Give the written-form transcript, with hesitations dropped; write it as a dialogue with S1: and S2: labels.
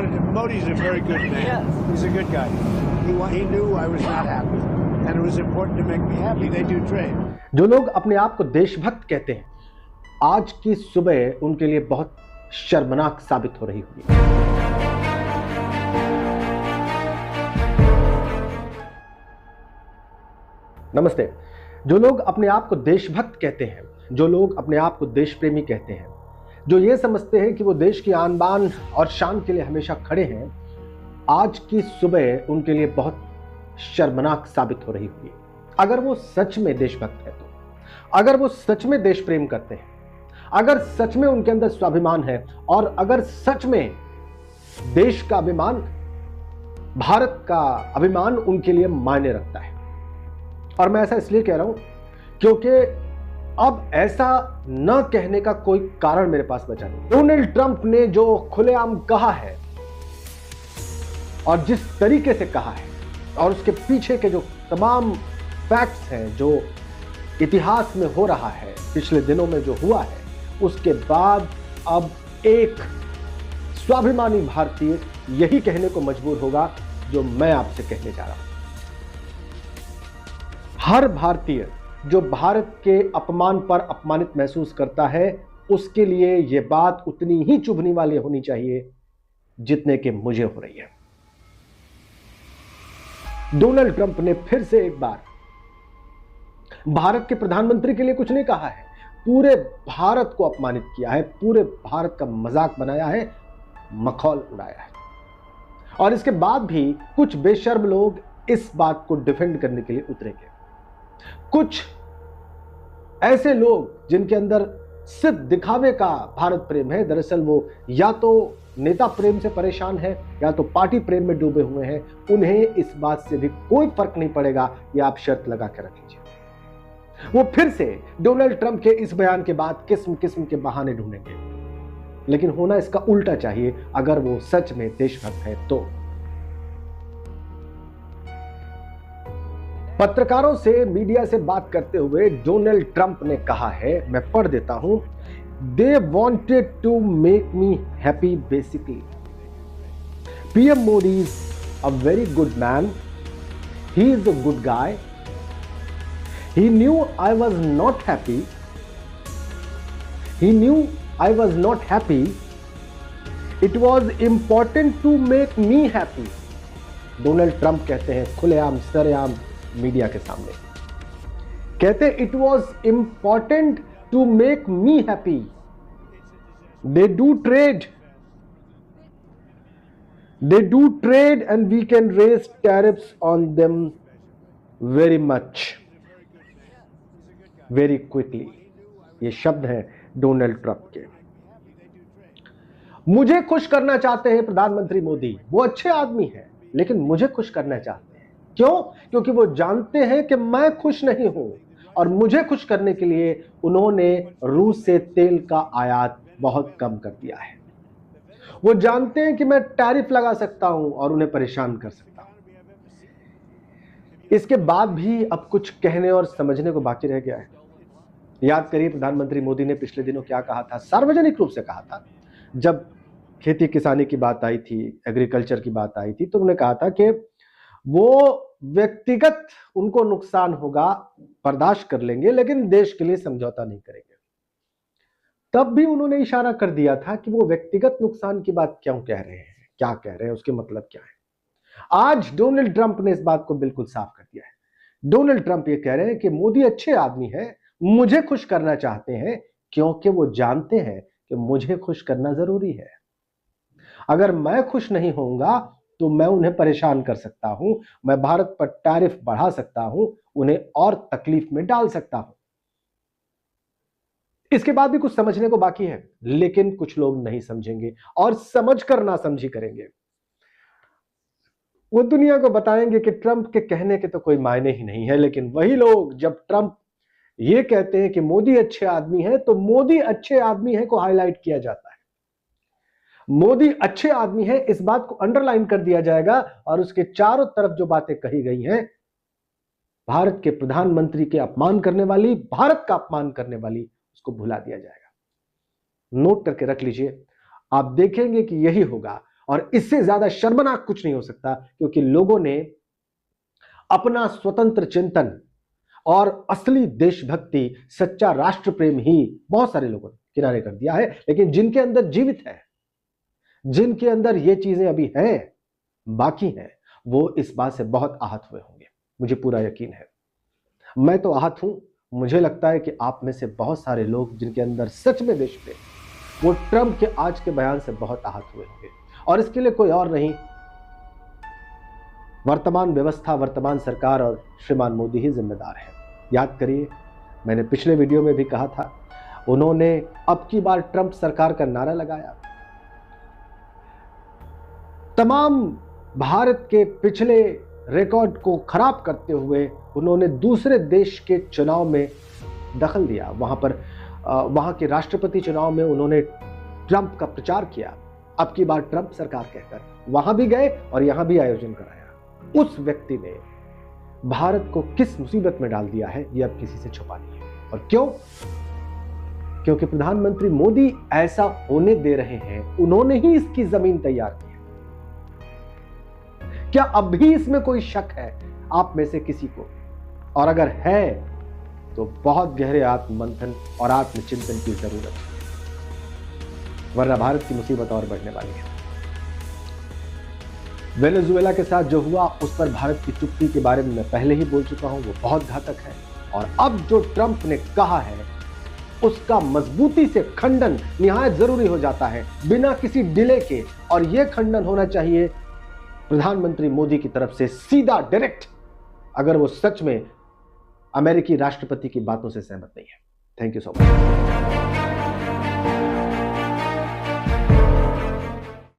S1: Modi's a very good man.
S2: Yes.
S1: He's a good guy. He knew I was not happy, and it was important to make me happy. They do trade.
S3: जो लोग अपने आप को देशभक्त कहते हैं, आज की सुबह उनके लिए बहुत शर्मनाक साबित हो रही होगी। नमस्ते। जो लोग अपने आप को देशभक्त कहते हैं, जो लोग अपने आप को देश प्रेमी कहते हैं, जो ये समझते हैं कि वो देश की आन बान और शान के लिए हमेशा खड़े हैं, आज की सुबह उनके लिए बहुत शर्मनाक साबित हो रही होगी। अगर वो सच में देशभक्त है तो, अगर वो सच में देश प्रेम करते हैं, अगर सच में उनके अंदर स्वाभिमान है और अगर सच में देश का अभिमान, भारत का अभिमान उनके लिए मायने रखता है। और मैं ऐसा इसलिए कह रहा हूं क्योंकि अब ऐसा न कहने का कोई कारण मेरे पास बचा नहीं। डोनाल्ड ट्रंप ने जो खुलेआम कहा है और जिस तरीके से कहा है और उसके पीछे के जो तमाम फैक्ट्स हैं, जो इतिहास में हो रहा है, पिछले दिनों में जो हुआ है, उसके बाद अब एक स्वाभिमानी भारतीय यही कहने को मजबूर होगा जो मैं आपसे कहने जा रहा हूं। हर भारतीय जो भारत के अपमान पर अपमानित महसूस करता है, उसके लिए यह बात उतनी ही चुभने वाली होनी चाहिए जितने कि मुझे हो रही है। डोनाल्ड ट्रंप ने फिर से एक बार भारत के प्रधानमंत्री के लिए कुछ नहीं कहा है, पूरे भारत को अपमानित किया है, पूरे भारत का मजाक बनाया है, मखौल उड़ाया है। और इसके बाद भी कुछ बेशर्म लोग इस बात को डिफेंड करने के लिए उतरेंगे। कुछ ऐसे लोग जिनके अंदर सिर्फ दिखावे का भारत प्रेम है, दरअसल वो या तो नेता प्रेम से परेशान है या तो पार्टी प्रेम में डूबे हुए हैं, उन्हें इस बात से भी कोई फर्क नहीं पड़ेगा, ये आप शर्त लगा के रख लीजिए। वो फिर से डोनाल्ड ट्रंप के इस बयान के बाद किस्म किस्म के बहाने ढूंढेंगे, लेकिन होना इसका उल्टा चाहिए अगर वो सच में देशभक्त है तो। पत्रकारों से, मीडिया से बात करते हुए डोनाल्ड ट्रंप ने कहा है, मैं पढ़ देता हूं, they wanted to make me happy basically. PM Modi is a very good man, he is a good guy, he knew I was not happy, he knew I was not happy, it was important to make me happy। Donald Trump कहते हैं खुलेआम सरेआम media के सामने, कहते it was important to make me happy, they do trade and we can raise tariffs on them very much very quickly. ये शब्द हैं डोनाल्ड ट्रंप के। मुझे खुश करना चाहते हैं प्रधानमंत्री मोदी, वो अच्छे आदमी हैं, लेकिन मुझे खुश करना चाहते हैं। क्यों? क्योंकि वो जानते हैं कि मैं खुश नहीं हूं और मुझे खुश करने के लिए उन्होंने रूस से तेल का आयात बहुत कम कर दिया है। वो जानते हैं कि मैं टैरिफ लगा सकता हूं और उन्हें परेशान कर सकता हूं। इसके बाद भी अब कुछ कहने और समझने को बाकी रह गया है। याद करिए प्रधानमंत्री मोदी ने पिछले दिनों क्या कहा था, सार्वजनिक रूप से कहा था, जब खेती किसानी की बात आई थी, एग्रीकल्चर की बात आई थी, तो उन्होंने कहा था कि वो व्यक्तिगत उनको नुकसान होगा बर्दाश्त कर लेंगे, लेकिन देश के लिए समझौता नहीं करेंगे। तब भी उन्होंने इशारा कर दिया था कि वो व्यक्तिगत नुकसान की बात क्यों कह रहे हैं, क्या कह रहे हैं, उसके मतलब क्या है। आज डोनाल्ड ट्रंप ने इस बात को बिल्कुल साफ कर दिया है। डोनाल्ड ट्रंप ये कह रहे हैं कि मोदी अच्छे आदमी हैं, मुझे खुश करना चाहते हैं, क्योंकि वो जानते हैं कि मुझे खुश करना जरूरी है। अगर मैं खुश नहीं होऊंगा तो मैं उन्हें परेशान कर सकता हूं, मैं भारत पर टैरिफ बढ़ा सकता हूं, उन्हें और तकलीफ में डाल सकता हूं। इसके बाद भी कुछ समझने को बाकी है, लेकिन कुछ लोग नहीं समझेंगे और समझकर ना समझी करेंगे। वो दुनिया को बताएंगे कि ट्रंप के कहने के तो कोई मायने ही नहीं है, लेकिन वही लोग जब ट्रंप ये कहते हैं कि मोदी अच्छे आदमी है, तो मोदी अच्छे आदमी है को हाईलाइट किया जाता है। मोदी अच्छे आदमी है इस बात को अंडरलाइन कर दिया जाएगा और उसके चारों तरफ जो बातें कही गई हैं, भारत के प्रधानमंत्री के अपमान करने वाली, भारत का अपमान करने वाली, उसको भुला दिया जाएगा। नोट करके रख लीजिए, आप देखेंगे कि यही होगा और इससे ज्यादा शर्मनाक कुछ नहीं हो सकता, क्योंकि लोगों ने अपना स्वतंत्र चिंतन और असली देशभक्ति, सच्चा राष्ट्र प्रेम ही बहुत सारे लोगों ने किनारे कर दिया है। लेकिन जिनके अंदर जीवित है, जिनके अंदर ये चीजें अभी हैं, बाकी हैं, वो इस बात से बहुत आहत हुए होंगे, मुझे पूरा यकीन है। मैं तो आहत हूं। मुझे लगता है कि आप में से बहुत सारे लोग जिनके अंदर सच में देश प्रेम, वो ट्रंप के आज के बयान से बहुत आहत हुए होंगे। और इसके लिए कोई और नहीं, वर्तमान व्यवस्था, वर्तमान सरकार और श्रीमान मोदी ही जिम्मेदार है। याद करिए, मैंने पिछले वीडियो में भी कहा था, उन्होंने अब की बार ट्रंप सरकार का नारा लगाया। तमाम भारत के पिछले रिकॉर्ड को खराब करते हुए उन्होंने दूसरे देश के चुनाव में दखल दिया। वहां के राष्ट्रपति चुनाव में उन्होंने ट्रंप का प्रचार किया। अब की बार ट्रंप सरकार कहकर वहां भी गए और यहां भी आयोजन कराया। उस व्यक्ति ने भारत को किस मुसीबत में डाल दिया है, यह अब किसी से छुपा नहीं है। और क्यों? क्योंकि प्रधानमंत्री मोदी ऐसा होने दे रहे हैं, उन्होंने ही इसकी जमीन तैयार की है। क्या अब भी इसमें कोई शक है आप में से किसी को? और अगर है तो बहुत गहरे आत्ममंथन और आत्मचिंतन की जरूरत है, वरना भारत की मुसीबत और बढ़ने वाली है। वेनेजुएला के साथ जो हुआ उस पर भारत की चुप्पी के बारे में मैं पहले ही बोल चुका हूं, वो बहुत घातक है। और अब जो ट्रंप ने कहा है उसका मजबूती से खंडन निहायत जरूरी हो जाता है, बिना किसी डिले के। और यह खंडन होना चाहिए प्रधानमंत्री मोदी की तरफ से, सीधा डायरेक्ट, अगर वो सच में अमेरिकी राष्ट्रपति की बातों से सहमत नहीं है। Thank you so much.